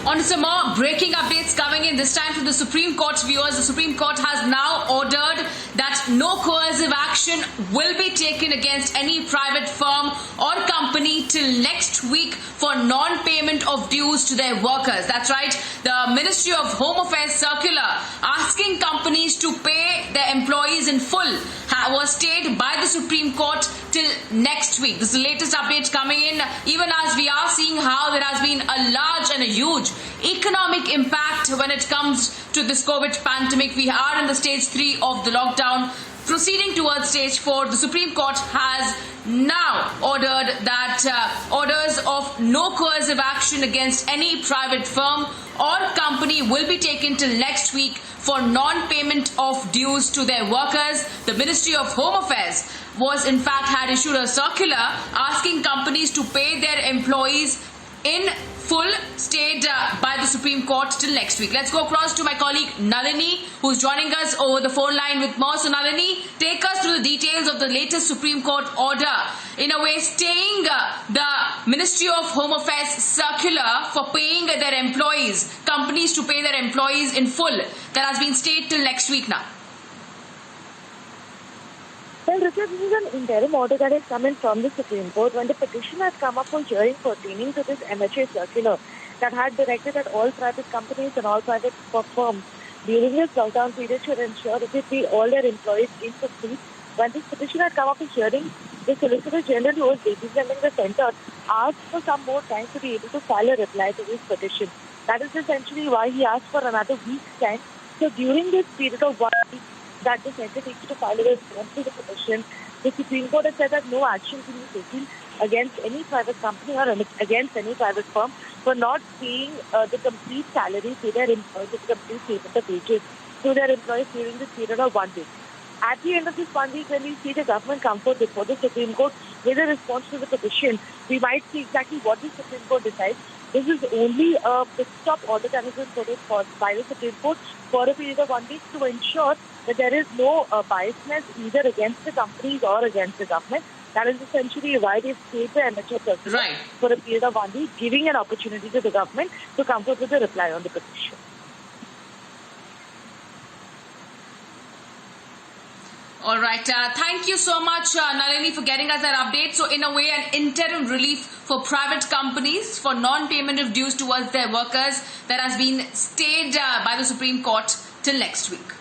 On to some more breaking updates coming in, this time from the Supreme Court, viewers. The Supreme Court has now ordered that no coercive action will be taken against any private firm or company till next week for non-payment of dues to their workers. That's right, the Ministry of Home Affairs circular asking companies to pay their employees in full was stayed by the Supreme Court till next week. This is the latest update coming in, even as we are seeing how there has been a large and a huge economic impact when it comes to this COVID pandemic. We are in the stage 3 of the lockdown. Proceeding towards stage 4, the Supreme Court has now ordered that orders of no coercive action against any private firm or company will be taken till next week for non-payment of dues to their workers. The Ministry of Home Affairs in fact had issued a circular asking companies to pay their employees in full, stayed by the Supreme Court till next week. Let's go across to my colleague Nalini, who's joining us over the phone line with more. So Nalini, take us through the details of the latest Supreme Court order, in a way staying the Ministry of Home Affairs circular for paying their employees, companies to pay their employees in full, that has been stayed till next week now. Well, Richard, this is an interim order that has come in from the Supreme Court when the petition has come up for hearing pertaining to this MHA circular that had directed that all private companies and all private firms during this lockdown period should ensure that they pay all their employees in full. When this petition had come up for hearing, the Solicitor General, who was representing the centre, asked for some more time to be able to file a reply to this petition. That is essentially why he asked for another week's time. So during this period of 1 week, that the centre takes to file a response to the petition, the Supreme Court has said that no action can be taken against any private company or against any private firm for not paying the complete salary to their employees, the complete payment of wages to their employees during this period of 1 week. At the end of this 1 week, when we see the government come forth before the Supreme Court with a response to the petition, we might see exactly what the Supreme Court decides. This is only a pit-stop order that has been put in by the Supreme Court for a period of 1 week to ensure that there is no biasness either against the companies or against the government. That is essentially why they've stayed the MHA circular for a period of 1 week, giving an opportunity to the government to come forth with a reply on the petition. All right. Thank you so much, Nalini, for getting us that update. So, in a way, an interim relief for private companies for non-payment of dues towards their workers that has been stayed by the Supreme Court till next week.